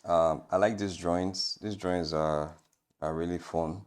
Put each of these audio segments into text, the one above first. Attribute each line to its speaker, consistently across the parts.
Speaker 1: I like these drawings. These drawings are really fun.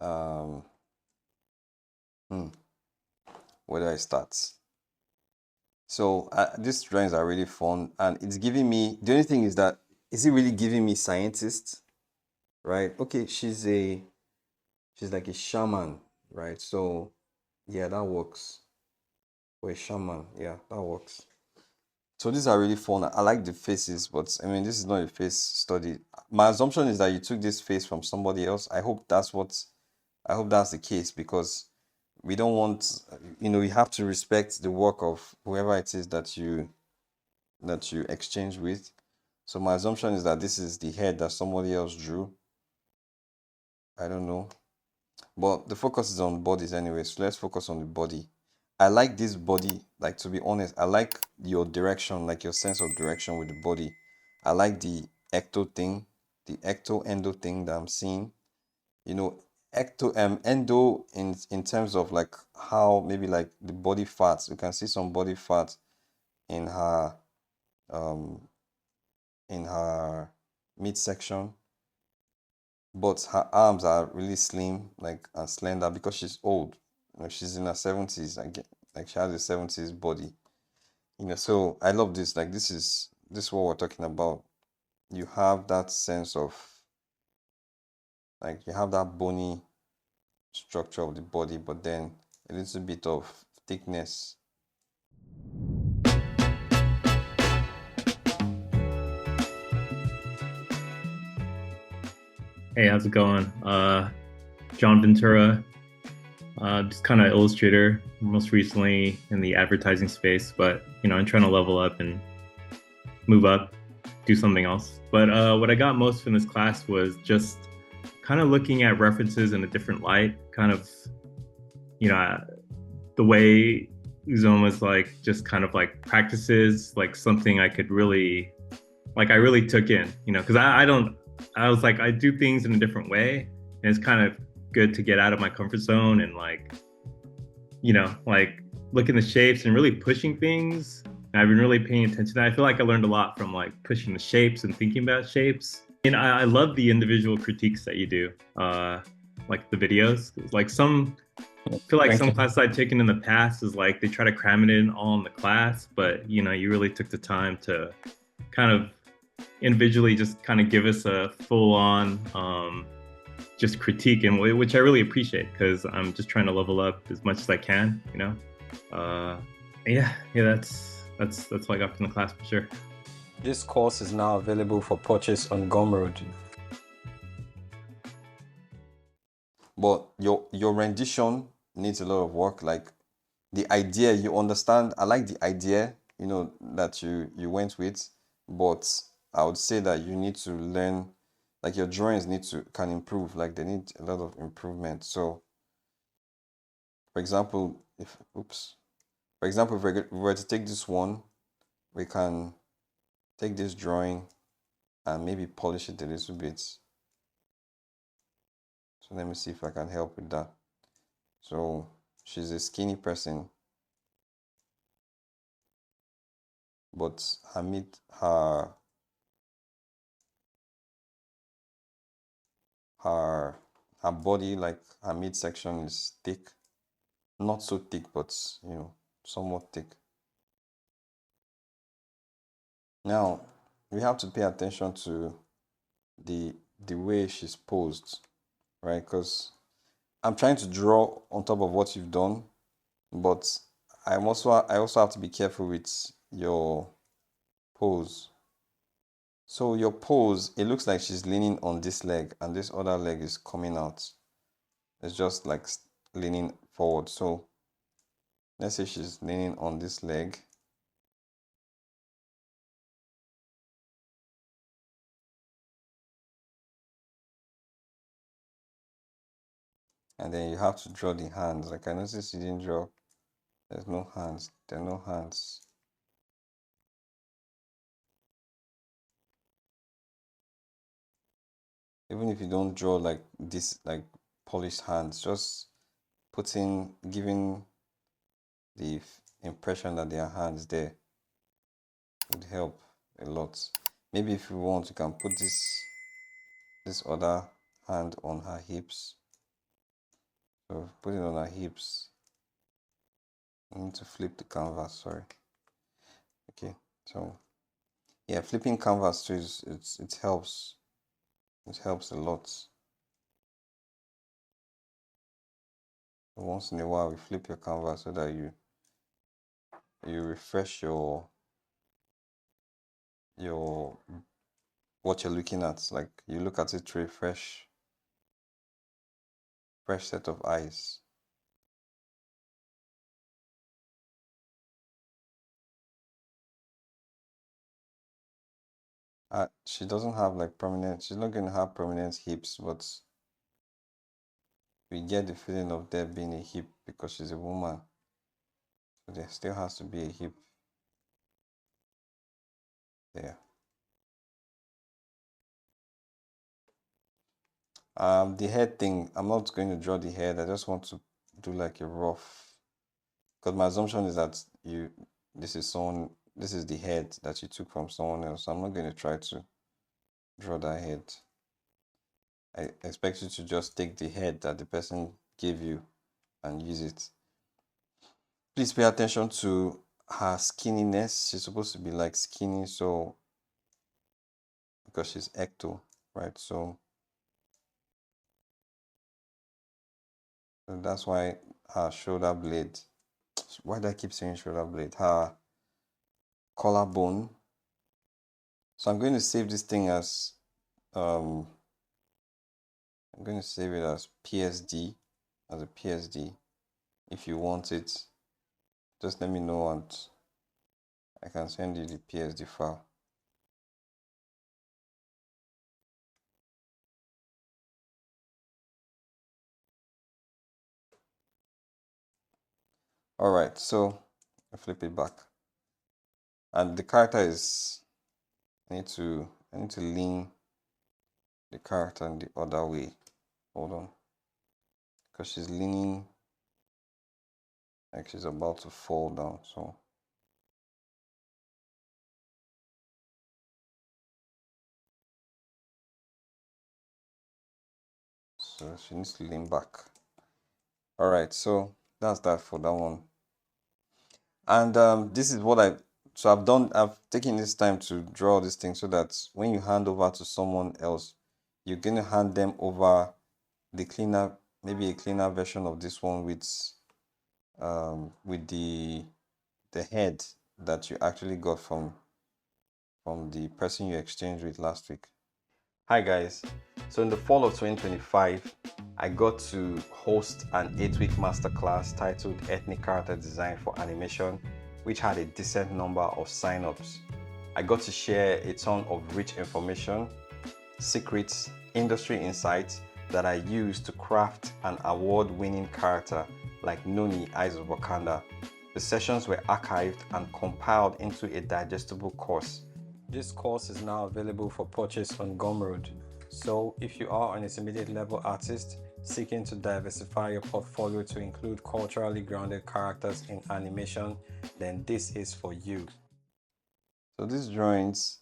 Speaker 1: Um, hmm, where do I start? So these drawings are really fun, and it's giving me. The only thing is that is it really giving me scientist, right? Okay, she's like a shaman, right? So yeah, that works. For a shaman, yeah, that works. So these are really fun. I like the faces, but I mean, this is not a face study. My assumption is that you took this face from somebody else. I hope that's the case because we don't want, you have to respect the work of whoever it is that you exchange with. So my assumption is that this is the head that somebody else drew. I don't know. But the focus is on bodies anyway, so let's focus on the body. I like this body, like to be honest, I like your direction, like your sense of direction with the body. I like the ecto thing, the ecto endo thing that I'm seeing. You know, ecto endo in terms of like how maybe like the body fats. You can see some body fat in her um in her midsection, but her arms are really slim, like and slender because she's old. She's in her 70s. I get like she has a 70s body. So I love this. Like this is what we're talking about. You have that sense of like you have that bony structure of the body, but then a little bit of thickness.
Speaker 2: Hey, how's it going? John Ventura, just kind of illustrator, most recently in the advertising space, but I'm trying to level up and move up, do something else. But what I got most from this class was just kind of looking at references in a different light, kind of, you know, the way Uzoma's like just kind of like practices, like something I could really, like I really took in, because I don't, I was like, I do things in a different way. And it's kind of good to get out of my comfort zone and like, like looking the shapes and really pushing things. And I've been really paying attention. I feel like I learned a lot from like pushing the shapes and thinking about shapes. And I love the individual critiques that you do, like the videos. Like I feel like
Speaker 1: Thank
Speaker 2: some
Speaker 1: you.
Speaker 2: classes I've taken in the past is like they try to cram it in all in the class, but you really took the time to kind of individually just kind of give us a full on just critique, and which I really appreciate because I'm just trying to level up as much as I can. Uh, yeah, that's what I got from the class for sure.
Speaker 1: This course is now available for purchase on Gumroad. But your rendition needs a lot of work. Like the idea you understand, I like the idea, that you went with, but I would say that you need to learn, like your drawings can improve, like they need a lot of improvement. So, for example, if we were to take this one, we can take this drawing and maybe polish it a little bit. So let me see if I can help with that. So she's a skinny person, but her her body, like her midsection, is thick. Not so thick, but somewhat thick. Now we have to pay attention to the way she's posed, right? Because I'm trying to draw on top of what you've done, but I also have to be careful with your pose. So your pose, it looks like she's leaning on this leg and this other leg is coming out. It's just like leaning forward. So let's say she's leaning on this leg. And then you have to draw the hands. Like I noticed you didn't draw. There's no hands. There are no hands. Even if you don't draw like this, like polished hands, just giving the impression that there are hands there would help. a lot. Maybe if you want, you can put this other hand on her hips. So put it on her hips. I need to flip the canvas, sorry. Okay, so yeah, flipping canvas too it helps. It helps a lot. Once in a while, you flip your canvas so that you refresh your what you're looking at. Like you look at it through a fresh set of eyes. She doesn't have like prominent. She's not going to have prominent hips, but we get the feeling of there being a hip because she's a woman. So there still has to be a hip there. The head thing, I'm not going to draw the head. I just want to do like a rough, because my assumption is that this is the head that you took from someone else. So I'm not going to try to draw that head. I expect you to just take the head that the person gave you and use it. Please pay attention to her skinniness. She's supposed to be like skinny, so because she's ecto, right? So that's why her shoulder blade. Why do I keep saying shoulder blade? Her collarbone. So I'm going to save this thing as I'm going to save it as PSD, as a PSD. If you want it, just let me know and I can send you the PSD file. All right, so I flip it back, and the character is. I need to lean the character in the other way. Hold on, because she's leaning like she's about to fall down. So she needs to lean back. All right, so that's that for that one. And this is what I've taken this time to draw this thing so that when you hand over to someone else, you're going to hand them over the cleaner, maybe a cleaner version of this one with the head that you actually got from the person you exchanged with last week. Hi guys, so in the fall of 2025, I got to host an 8-week masterclass titled Ethnic Character Design for Animation, which had a decent number of signups. I got to share a ton of rich information, secrets, industry insights that I used to craft an award-winning character like Noni, Eyes of Wakanda. The sessions were archived and compiled into a digestible course. This course is now available for purchase on Gumroad. So if you are an intermediate level artist seeking to diversify your portfolio to include culturally grounded characters in animation, then this is for you. So these drawings,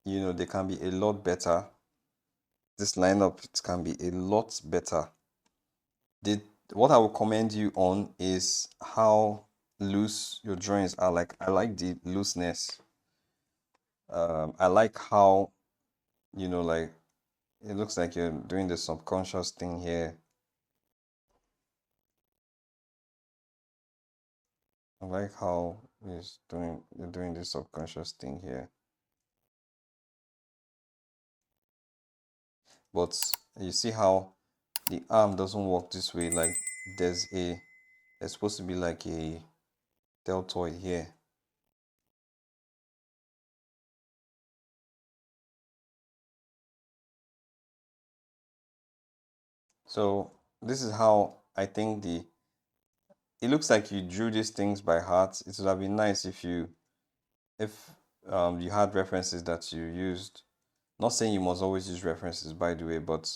Speaker 1: they can be a lot better. This lineup, it can be a lot better. What I will commend you on is how loose your drawings are. Like, I like the looseness. I like how, like, it looks like you're doing the subconscious thing here. I like how you're doing this subconscious thing here. But you see how the arm doesn't work this way. Like there's supposed to be like a deltoid here. So this is how I think it looks like you drew these things by heart. It would have been nice if you had references that you used. Not saying you must always use references, by the way, but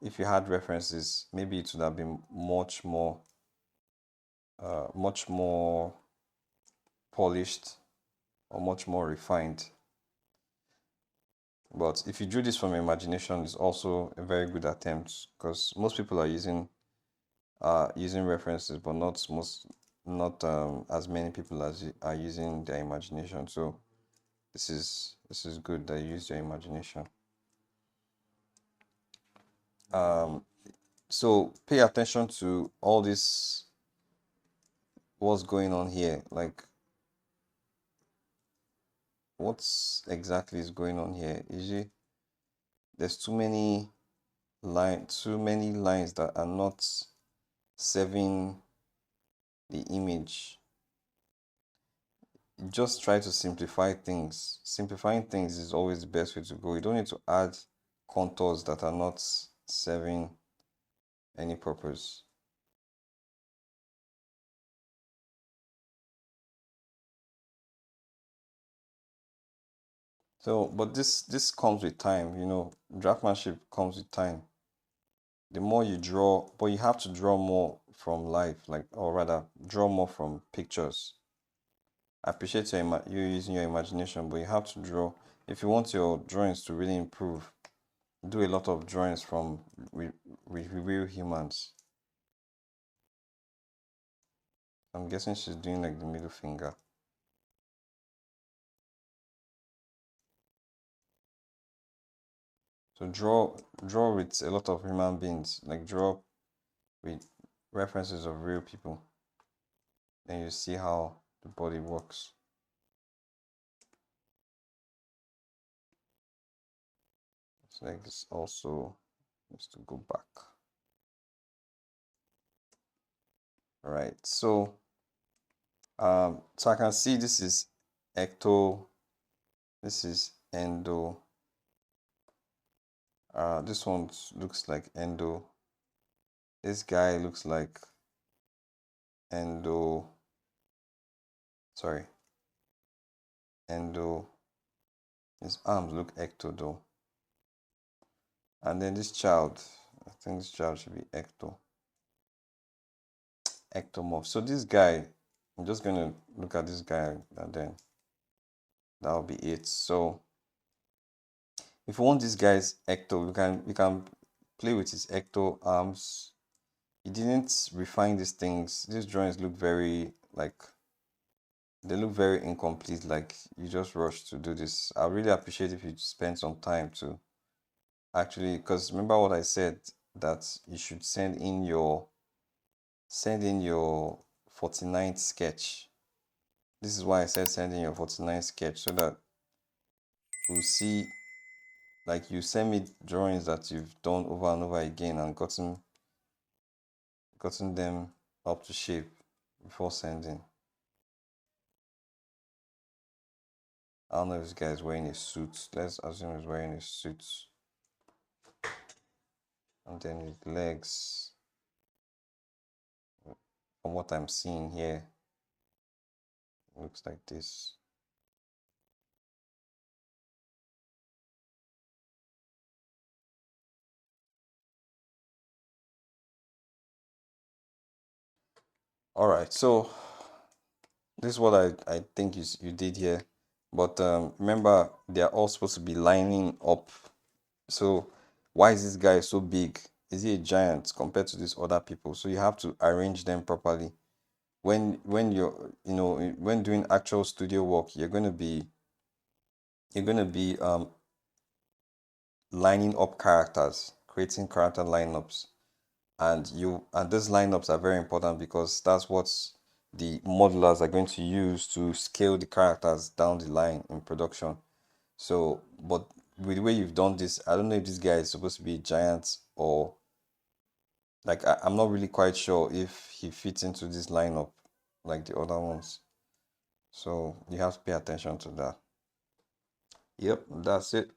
Speaker 1: if you had references, maybe it would have been much more polished. or much more refined. But if you drew this from imagination, it's also a very good attempt, because most people are using references, but not as many people as are using their imagination. So this is good that you use your imagination. So pay attention to all this, what's going on here, like what's exactly is going on here. There's too many lines that are not serving the image. Just try to simplify things. Simplifying things is always the best way to go. You don't need to add contours that are not serving any purpose. So, but this comes with time, draftsmanship comes with time. The more you draw, but you have to draw more from life, like, or rather, draw more from pictures. I appreciate you using your imagination, but you have to draw. If you want your drawings to really improve, do a lot of drawings from real humans. I'm guessing she's doing like the middle finger. So draw with a lot of human beings, like draw with references of real people. Then you see how the body works. So like this also needs to go back. All right, so I can see this is ecto, this is endo. This one looks like endo. This guy looks like endo. Sorry, endo. His arms look ecto though. And then this child, I think this child should be ecto. Ectomorph. So this guy, I'm just gonna look at this guy and then that'll be it. So if you want this guy's ecto, we can play with his ecto arms. He didn't refine these things. These drawings look very they look very incomplete, like you just rushed to do this. I really appreciate if you spend some time to actually, because remember what I said, that you should send in your 49th sketch. This is why I said send in your 49th sketch, so that we'll see, like, you send me drawings that you've done over and over again and gotten them up to shape before sending. I don't know if this guy is wearing a suit. Let's assume he's wearing a suit. And then his legs, from what I'm seeing here, looks like this. All right, so this is what I think you did here. But remember, they're all supposed to be lining up. So why is this guy so big? Is he a giant compared to these other people? So you have to arrange them properly. When you're, when doing actual studio work, you're gonna be lining up characters, creating character lineups. And those lineups are very important, because that's what the modelers are going to use to scale the characters down the line in production. So, but with the way you've done this, I don't know if this guy is supposed to be a giant, or like, I'm not really quite sure if he fits into this lineup like the other ones. So you have to pay attention to that. Yep, that's it.